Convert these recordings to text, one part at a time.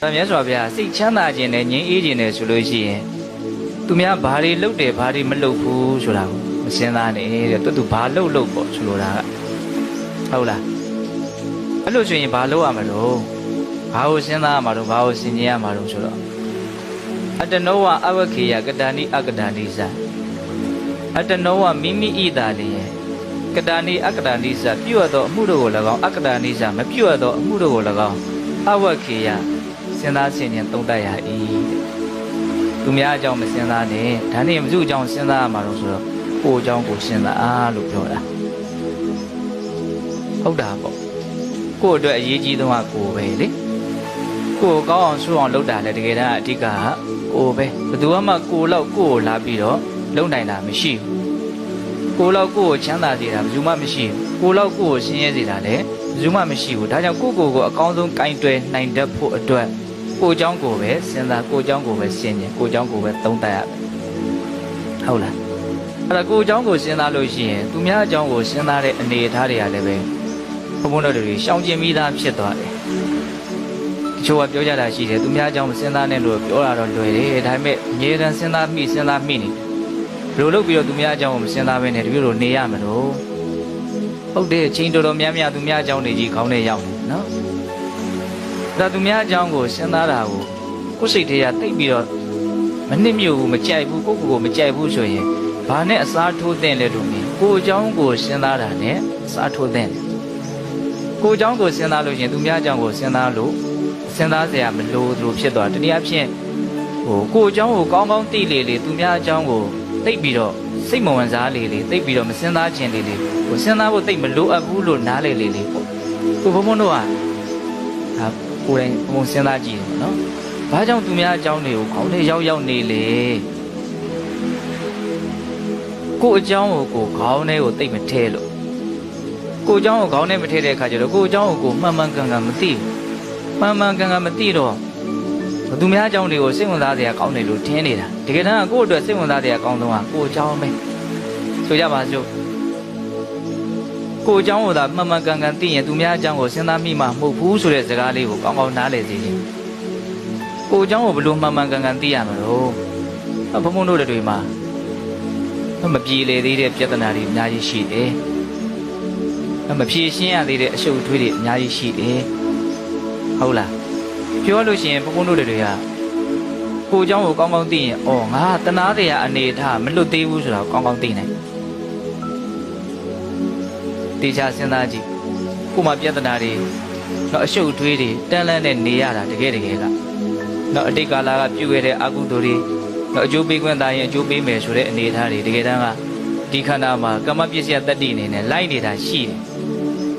ဒါမြတ်စွာဘုရားစိတ်ချမ်းသာခြင်းနဲ့ငြိမ်းအေးခြင်းနဲ့ဆိုလို့ရှိရင်သူများဘာတွေလုပ်တယ်ဘာတွေမလုပ်ဘူးဆိုတာကိုမစဉ်းစားနဲ့တဲ့သူဘာလုပ်ပေါ့ဆိုလိုတာကဟုတ်လားအဲ့လိုဆိုရင်ဘာလုပ်ရမလို့ဘာကိုစဉ်းစားရမှာတော့ဘာကိုစဉ်းကျင်ရမှာတော့ဆိုတော့အတ္တနောဝအဝခေယကတာနိအကတာနိသအတ္တနောဝမိမိဣတာလေကတာနိအကတာနိသပြုတ်သောအမှုတို့ကို၎င်းအကတာနိသမပြုတ်သောအမှုတို့ကို၎င်းအဝခေယစဉ်းစားဆင်ခြင်သုံးသပ်ရ၏သူများအကြောင်းမစဉ်းစားနဲ့ဒါနဲ့မစုအကြောင်းစဉ်းစားရမှာတော့ဆိုတော့ကိုယ်အကြောင်းကိုစဉ်းစားလို့ပြောတာဟုတ်တာပေါ့ကိုယ့်အတွက်အရေးကြီးဆုံးကကိုယ်ပဲလေကိုယ်ကောင်းအောင်ဆိုးအောင်လုပ်တာလေတကယ်တမ်းအဓိကကိုယ်ပဲဘယ်သူမှကိုယ်လောက်ကိုယ်ကိုလာပြီးတော့လုံနိုင်တာမရှိဘူးကိုယ်လောက်ကိုယ်ကိုချမ်းသာစေတာဘယ်သူမှမရှိဘူးကိုယ်လောက်ကိုယ်ကိုဆင်းရဲစေတာလည်းဘယ်သူမှမရှိဘူးဒါကြောင့်ကိုယ့်ကိုယ်ကိုအကောင်းဆုံးကင်တွယ်နိုင်တတ်ဖို့အတွက်ကိုယ်เจ้าကိုပဲစဉ်းစားကိုယ်เจ้าကိုပဲရှင်းရင်ကိုယ်เจ้าကိုပဲသုံးသပ်ရမယ်ဟုတ်လားအဲ့ဒါကိုယ်เจ้าကိုစဉ်းစားလို့ရှိရင်သူများအကြောင်းကိုစဉ်းစားတဲ့အနေအထားတွေကလည်းပဲဘုံဘုံတို့တွေရှောင်ကျဉ်ပြီးသားဖြစ်သွားတယ်တချို့ကပြောကြတာရှိတယ်သူများအကြောင်းမစဉ်းစားနဲ့လို့ပြောတာတော့လွယ်တယ်ဒါပေမဲ့အမြဲတမ်းစဉ်းစားမိနေဘယ်လိုလုပ်ပြီးတော့သူများအကြောင်းကိုမစဉ်းစားဘဲနဲ့တပြည့်လိုနေရမှာတော့ဟုတ်တယ်ချိန်တော်တော်များများသူများအကြောင်းတွေကြီးခေါင်းထဲရောက်နေနော်ဒါသူများအကြောင်းကိုစဉ်းစားတာကိုကိုယ်စိတ်ထဲကတိတ်ပြီးတော့မနစ်မြို့ဘူးမကြိုက်ဘူးကိုယ့်ကိုယ်ကိုမကြိုက်ဘူးဆိုရင်ဘာနဲ့အစားထိုးတဲ့လဲတို့မြင်ကိုယ်အကြောင်းကိုစဉ်းစားတာနဲ့အစားထိုးတဲ့ကိုယ်အကြောင်းကိုစဉ်းစားလို့ရှိရင်သူများအကြောင်းကိုစဉ်းစားလို့စဉ်းစားเสียမလို့သူဖြစ်သွားတနည်းအားဖြင့်ကိုယ်အကြောင်းကိုကောင်းကောင်းသိလေသူများအကြောင်းကိုသိပြီးတော့စိတ်မဝင်စားလေသိပြီးတော့မစဉ်းစားခြင်းလေကိုစဉ်းစားဖို့သိမလိုအပ်ဘူးလို့နားလေပေါ့ကိုဘုံဘုံတို့ကကိုယ်တိုင်ဘုံစဉ်းစားကြည့်တယ်နော်ဘာကြောင့်သူများအကြောင်းတွေကိုခေါင်းထဲရောက်နေလေကိုယ်အကြောင်းကိုခေါင်းထဲကိုသိမထဲလို့ကိုယ်အကြောင်းကိုခေါင်းထဲမထဲတဲ့အခါကျတော့ကိုယ်အကြောင်းကိုမှန်မှန်ကန်ကန်မသိဘူးမှန်မှန်ကန်ကန်မသိတော့သူများအကြောင်းတွေကိုစိတ်ဝင်စားစရာကောင်းတယ်လို့ထင်နေတာတကယ်တမ်းကကိုယ့်အတွက်စိတ်ဝင်စားစရာကောင်းဆုံးကကိုယ်အကြောင်းပဲဆိုကြပါစို့ကိုယ်အကြောင်းကိုသာမှန်မှန်ကန်ကန်သိရင်သူများအကြောင်းကိုစဉ်းစားမိမှမဟုတ်ဘူးဆိုတဲ့စကားလေးကိုကောင်းကောင်းနားလည်စေချင်ကိုယ်အကြောင်းကိုဘယ်လိုမှန်မှန်ကန်ကန်သိရမလို့ဘုံဘုံတို့တွေမှာမပြေလေသေးတဲ့ပြဿနာတွေအများကြီးရှိတယ်မဖြေရှင်းရသေးတဲ့အရှုပ်အထွေးတွေအများကြီးရှိတယ်ဟုတ်လားပြောလို့ရှိရင်ဘုံဘုံတို့တွေကကိုယ်အကြောင်းကိုကောင်းကောင်းသိရင်အော်ငါတနာတရားအနေထားမလွတ်သေးဘူးဆိုတာကိုကောင်းကောင်းသိနိုင်တေချာစဉ်းစားကြည့်ကိုမှပြဿနာတွေတော့အရှုပ်အထွေးတွေတန်းလန်းနဲ့နေရတာတကယ်ကတော့အတိတ်ကာလကပြုခဲ့တဲ့အကုသိုလ်တွေတော့အကျိုးပေးခွင့်သာရင်အကျိုးပေးမယ်ဆိုတဲ့အနေထားတွေတကယ်တမ်းကဒီခန္ဓာမှာကမ္မပစ္စယတတ္တိအနေနဲ့လိုက်နေတာရှိတယ်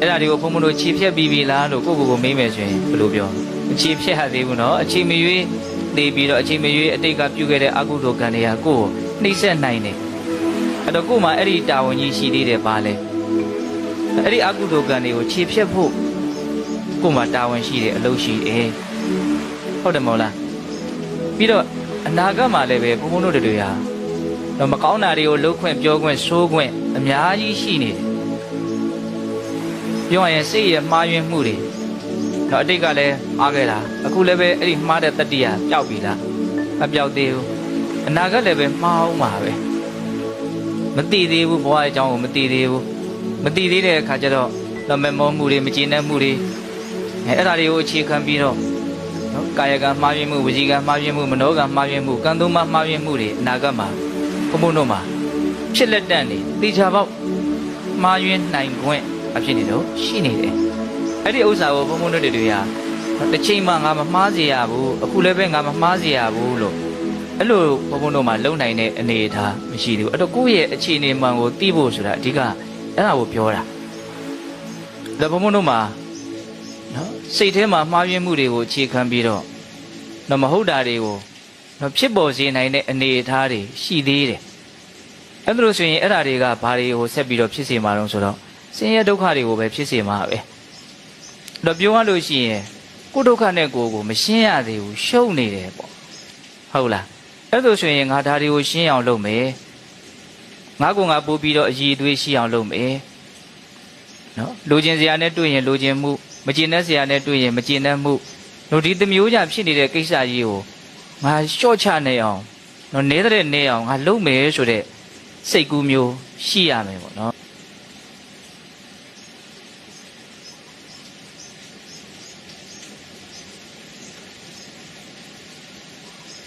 အဲ့ဒါတွေကိုဘုံဘုံတို့ခြေဖြတ်ပြီးပြီလားလို့ကိုယ့်ကိုယ်ကိုမေးမယ်ဆိုရင်ဘယ်လိုပြောအခြေဖြတ်ရသေးဘူးနော်အခြေမရွေးသိပြီးတော့အခြေမရွေးအတိတ်ကပြုခဲ့တဲ့အကုသိုလ်ကံတွေကကိုယ်ကိုနှိမ့်ဆက်နိုင်တယ်အဲ့တော့ကိုယ်မှာအဲ့ဒီတာဝန်ကြီးရှိသေးတယ်ပါလေအဲ့ဒီအကုသိုလ်ကံတွေကိုခြေဖြတ်ဖို့ကိုယ်မှာတာဝန်ရှိတယ်အလုပ်ရှိတယ်ဟုတ်တယ်မဟုတ်လားပြီးတော့အနာဂတ်မှာလည်းပဲဘုံဘုံတို့တွေဟာတော့မကောင်းတာတွေကိုလှုပ်ခွင့်ပြောခွင့်ဆိုးခွင့်အများကြီးရှိနေတယ်ပြောရရင်စိတ်ရဲ့မှားယွင်းမှုတွေတော့အတိတ်ကလည်းမှားခဲ့တာအခုလည်းပဲအဲ့ဒီမှားတဲ့တတ္တိဟာပျောက်ပြီလားမပျောက်သေးဘူးအနာဂတ်လည်းပဲမှားအောင်ပါပဲမသိသေးဘူးဘဝအကြောင်းကိုမသိသေးဘူးမသိသေးတဲ့အခါကျတော့မမောမှုတွေမကျေနပ်မှုတွေအဲ့ဒါတွေကိုအခြေခံပြီးတော့နော်ကာယကံမှားယွင်းမှုဝစီကံမှားယွင်းမှုမနောကံမှားယွင်းမှုကံသုံးပါးမှားယွင်းမှုတွေအနာဂတ်မှာဘုံဘုံတို့မှာဖြစ်လက်တန့်နေတေချာပေါက်မှားယွင်းနိုင်ခွင့်အဖြစ်နေတော့ရှိနေတယ်အဲ့ဒီဥစ္စာကိုဘုံဘုံတို့တွေကတစ်ချိန်မှငါမမှားစေရဘူးအခုလည်းပဲငါမမှားစေရဘူးလို့အဲ့လိုဘုံဘုံတို့မှာလုံနိုင်တဲ့အနေအထားမရှိသေးဘူးအဲ့တော့ကိုယ့်ရဲ့အခြေအနေမှန်ကိုသိဖို့ဆိုတာအဓိကအဲ့ဒါကိုပြောတာဒါဘုံဘုံတို့မှာနော်စိတ်ထဲမှာမှားယွင်းမှုတွေကိုအခြေခံပြီးတော့မဟုတ်တာတွေကိုဖြစ်ပေါ်စေနိုင်တဲ့အနေအထားတွေရှိသေးတယ်အဲ့ဒါလို့ဆိုရင်အဲ့ဒါတွေကဘာတွေကိုဆက်ပြီးတော့ဖြစ်စေမှာတော့ဆိုတော့ဆင်းရဲဒုက္ခတွေကိုပဲဖြစ်စေမှာပဲတော့ပြောရလို့ရှိရင်ကိုယ်ဒုက္ခနဲ့ကိုယ်ကိုမရှင်းရသေးဘူးရှုံနေတယ်ပေါ့ဟုတ်လားအဲ့ဒါဆိုရင်ငါဒါတွေကိုရှင်းအောင်လုပ်မယ်ငါကိုငါပို့ပြီးတော့အည်အသွေးရှိအောင်လုပ်မယ်နော်လိုချင်စရာနဲ့တွေ့ရင်လိုချင်မှုမကျေနပ်စရာနဲ့တွေ့ရင်မကျေနပ်မှု တို့ဒီတစ်မျိုးကြဖြစ်နေတဲ့ကိစ္စကြီးကိုငါလျှော့ချနေအောင်နော်နေတဲ့နေအောင်ငါလုပ်မယ်ဆိုတဲ့စိတ်ကူးမျိုးရှိရမယ်ပေါ့နော်